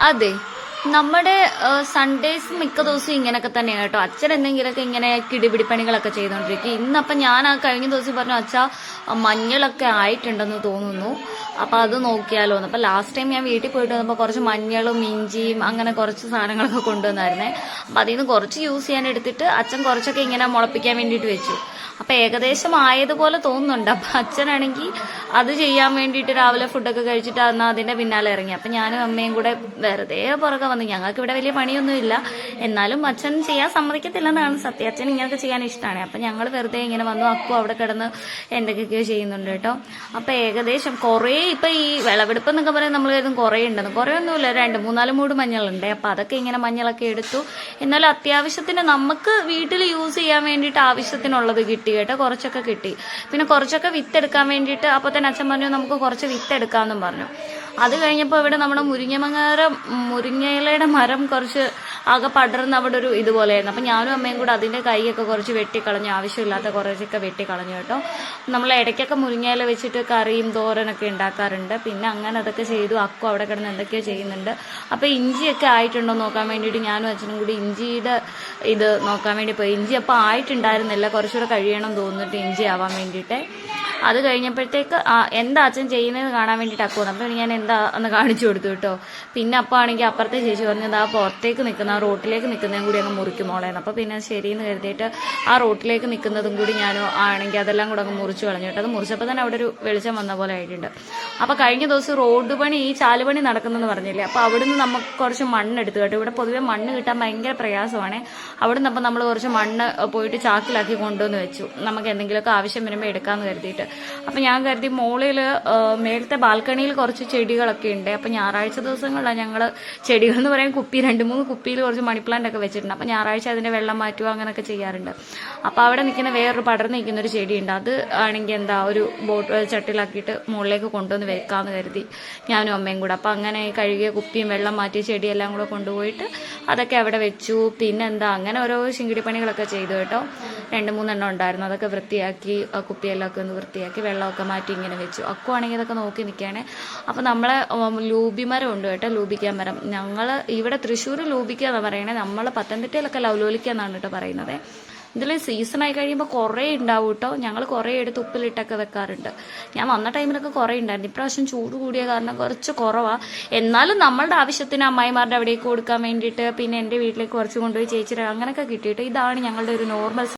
അതെ, നമ്മുടെ സൺഡേസ് മിക്ക ദിവസവും ഇങ്ങനെയൊക്കെ തന്നെയാണ് കേട്ടോ. അച്ഛൻ എന്തെങ്കിലുമൊക്കെ ഇങ്ങനെ കിടിപിടിപ്പണികളൊക്കെ ചെയ്തോണ്ടിരിക്കും. ഇന്നപ്പം ഞാൻ ആ കഴിഞ്ഞ ദിവസം പറഞ്ഞു, അച്ഛാ മഞ്ഞളൊക്കെ ആയിട്ടുണ്ടെന്ന് തോന്നുന്നു, അപ്പൊ അത് നോക്കിയാലോന്ന്. അപ്പൊ ലാസ്റ്റ് ടൈം ഞാൻ വീട്ടിൽ പോയിട്ട് വന്നപ്പോൾ കുറച്ച് മഞ്ഞളും ഇഞ്ചിയും അങ്ങനെ കുറച്ച് സാധനങ്ങളൊക്കെ കൊണ്ടുവന്നായിരുന്നേ. അപ്പൊ അതിൽ നിന്ന് കുറച്ച് യൂസ് ചെയ്യാൻ എടുത്തിട്ട് അച്ഛൻ കുറച്ചൊക്കെ ഇങ്ങനെ മുളപ്പിക്കാൻ വേണ്ടിയിട്ട് വെച്ചു. അപ്പൊ ഏകദേശം ആയതുപോലെ തോന്നുന്നുണ്ട്. അപ്പൊ അച്ഛനാണെങ്കിൽ അത് ചെയ്യാൻ വേണ്ടിയിട്ട് രാവിലെ ഫുഡൊക്കെ കഴിച്ചിട്ട് അന്ന് അതിന്റെ പിന്നാലെ ഇറങ്ങി. അപ്പൊ ഞാനും അമ്മയും കൂടെ വെറുതെ പുറകെ വന്നു. ഞങ്ങൾക്ക് ഇവിടെ വലിയ പണിയൊന്നുമില്ല, എന്നാലും അച്ഛൻ ചെയ്യാൻ സമ്മതിക്കത്തില്ലെന്നാണ് സത്യം. അച്ഛൻ ഇങ്ങനെയൊക്കെ ചെയ്യാൻ ഇഷ്ടമാണ്. അപ്പൊ ഞങ്ങൾ വെറുതെ ഇങ്ങനെ വന്നു. അക്കു അവിടെ കിടന്ന് എന്തൊക്കെയൊക്കെയോ ചെയ്യുന്നുണ്ട് കേട്ടോ. അപ്പൊ ഏകദേശം കുറേ ഇപ്പൊ ഈ വിളവെടുപ്പ് എന്നൊക്കെ പറയാൻ നമ്മൾ കരുതും കുറേ ഉണ്ടെന്ന്. കുറേ ഒന്നുമില്ല, 2-3-4 മൂട് മഞ്ഞളുണ്ട്. അപ്പൊ അതൊക്കെ ഇങ്ങനെ മഞ്ഞളൊക്കെ എടുത്തു. എന്നാലും അത്യാവശ്യത്തിന് നമുക്ക് വീട്ടിൽ യൂസ് ചെയ്യാൻ വേണ്ടിയിട്ട് ആവശ്യത്തിനുള്ളത് കിട്ടി കേട്ടോ. കുറച്ചൊക്കെ കിട്ടി. പിന്നെ കുറച്ചൊക്കെ വിത്തെടുക്കാൻ വേണ്ടിയിട്ട് അപ്പൊ തന്നെ അച്ഛൻ പറഞ്ഞു നമുക്ക് കുറച്ച് വിത്തെടുക്കാമെന്നും പറഞ്ഞു. അത് കഴിഞ്ഞപ്പോൾ ഇവിടെ നമ്മുടെ മുരിങ്ങയിലയുടെ മരം കുറച്ച് ആകെ പടർന്ന് അവിടെ ഒരു ഇതുപോലെയായിരുന്നു. അപ്പം ഞാനും അമ്മയും കൂടെ അതിൻ്റെ കൈയൊക്കെ കുറച്ച് വെട്ടിക്കളഞ്ഞു. ആവശ്യമില്ലാത്ത കുറച്ചൊക്കെ വെട്ടിക്കളഞ്ഞു കേട്ടോ. നമ്മൾ ഇടയ്ക്കൊക്കെ മുരിങ്ങയില വെച്ചിട്ട് കറിയും തോരനൊക്കെ ഉണ്ടാക്കാറുണ്ട്. പിന്നെ അങ്ങനെ അതൊക്കെ ചെയ്തു. അക്കു അവിടെ കിടന്ന് എന്തൊക്കെയോ ചെയ്യുന്നുണ്ട്. അപ്പം ഇഞ്ചിയൊക്കെ ആയിട്ടുണ്ടോ നോക്കാൻ വേണ്ടിയിട്ട് ഞാനും അച്ഛനും കൂടി ഇഞ്ചിയുടെ ഇത് നോക്കാൻ വേണ്ടി പോയി. ഇഞ്ചി അപ്പം ആയിട്ടുണ്ടായിരുന്നില്ല, കുറച്ചുകൂടെ കഴിയണം തോന്നിട്ട് ഇഞ്ചി ആവാൻ വേണ്ടിയിട്ട്. അത് കഴിഞ്ഞപ്പോഴത്തേക്ക് എന്താ അച്ഛൻ ചെയ്യുന്നത് കാണാൻ വേണ്ടിയിട്ട് അക്കു വന്നു. അപ്പം ഞാൻ എന്താ എന്ന് കാണിച്ചു കൊടുത്തു കേട്ടോ. പിന്നെ അപ്പം ആണെങ്കിൽ അപ്പുറത്തെ ചേച്ചി പറഞ്ഞത് ആ പുറത്തേക്ക് നിൽക്കുന്ന ആ റോട്ടിലേക്ക് നിൽക്കുന്നതും കൂടി അങ്ങ് മുറിക്കുമോളേന്ന്. അപ്പം പിന്നെ ശരിയെന്ന് കരുതിയിട്ട് ആ റോട്ടിലേക്ക് നിൽക്കുന്നതും കൂടി ഞാനും ആണെങ്കിൽ അതെല്ലാം കൂടെ അങ്ങ് മുറിച്ച് കളഞ്ഞു കേട്ടോ. അത് മുറിച്ചപ്പോൾ തന്നെ അവിടെ ഒരു വെളിച്ചം വന്ന പോലെ ആയിട്ടുണ്ട്. അപ്പം കഴിഞ്ഞ ദിവസം റോഡ് പണി ഈ ചാലുപണി നടക്കുന്നെന്ന് പറഞ്ഞില്ലേ, അപ്പോൾ അവിടുന്ന് നമുക്ക് കുറച്ച് മണ്ണെടുത്തു കേട്ടോ. ഇവിടെ പൊതുവെ മണ്ണ് കിട്ടാൻ ഭയങ്കര പ്രയാസമാണ്. അവിടുന്ന് അപ്പം നമ്മൾ കുറച്ച് മണ്ണ് പോയിട്ട് ചാക്കിലാക്കി കൊണ്ടുവന്ന് വെച്ചു, നമുക്ക് എന്തെങ്കിലുമൊക്കെ ആവശ്യം വരുമ്പോൾ എടുക്കാമെന്ന് കരുതിയിട്ട്. അപ്പം ഞാൻ കരുതി മോളിൽ മേലത്തെ ബാൽക്കണിയിൽ കുറച്ച് ചെടികളൊക്കെ ഉണ്ട്. അപ്പം ഞായറാഴ്ച ദിവസങ്ങളിലാണ് ഞങ്ങൾ ചെടികൾ എന്ന് പറയാൻ 2-3 കുപ്പിയിൽ കുറച്ച് മണി പ്ലാന്റ് ഒക്കെ വെച്ചിട്ടുണ്ട്. അപ്പം ഞായറാഴ്ച അതിൻ്റെ വെള്ളം മാറ്റുക അങ്ങനെയൊക്കെ ചെയ്യാറുണ്ട്. അപ്പോൾ അവിടെ നിൽക്കുന്ന വേറൊരു പടർന്ന് നിൽക്കുന്ന ഒരു ചെടിയുണ്ട്. അത് ആണെങ്കിൽ എന്താ ഒരു ചട്ടിലാക്കിയിട്ട് മുകളിലേക്ക് കൊണ്ടുവന്ന് വെക്കാമെന്ന് കരുതി ഞാനും അമ്മയും കൂടെ. അപ്പം അങ്ങനെ കഴുകിയ കുപ്പിയും വെള്ളം മാറ്റിയ ചെടിയെല്ലാം കൂടെ കൊണ്ടുപോയിട്ട് അതൊക്കെ അവിടെ വെച്ചു. പിന്നെന്താ അങ്ങനെ ഓരോ ശിങ്കിടിപ്പണികളൊക്കെ ചെയ്തു കേട്ടോ. 2-3 എണ്ണം ഉണ്ടായിരുന്നു. അതൊക്കെ വൃത്തിയാക്കി കുപ്പിയെല്ലാം ഒക്കെ ഒന്ന് വൃത്തിയാക്കി വെള്ളമൊക്കെ മാറ്റി ഇങ്ങനെ വെച്ചു. അക്കു ആണെങ്കിൽ ഇതൊക്കെ നോക്കി നിൽക്കുകയാണ്. അപ്പം നമ്മളെ ലൂബി മരം ഉണ്ട് കേട്ടോ, ലൂബിക്ക മരം. ഞങ്ങൾ ഇവിടെ തൃശ്ശൂർ ലൂബിക്ക എന്നാണ് പറയണേ, നമ്മൾ പത്തനംതിട്ടയിലൊക്കെ ലവ്ലോലിക്ക എന്നാണ് കേട്ടോ പറയുന്നത്. ഇതിൽ സീസണായി കഴിയുമ്പോൾ കുറേ ഉണ്ടാവും കേട്ടോ. ഞങ്ങൾ കുറേ എടുത്ത് ഉപ്പിലിട്ടൊക്കെ വെക്കാറുണ്ട്. ഞാൻ വന്ന ടൈമിലൊക്കെ കുറേ ഉണ്ടായിരുന്നു. ഇപ്രാവശ്യം ചൂട് കൂടിയ കാരണം കുറച്ച് കുറവാണ്. എന്നാലും നമ്മളുടെ ആവശ്യത്തിന് അമ്മായിമാരുടെ അവിടേക്ക് കൊടുക്കാൻ വേണ്ടിയിട്ട് പിന്നെ എൻ്റെ വീട്ടിലേക്ക് കുറച്ച് കൊണ്ടുപോയി ചേച്ചിയുടെ അങ്ങനെയൊക്കെ കിട്ടിയിട്ട് ഇതാണ് ഞങ്ങളുടെ ഒരു നോർമൽ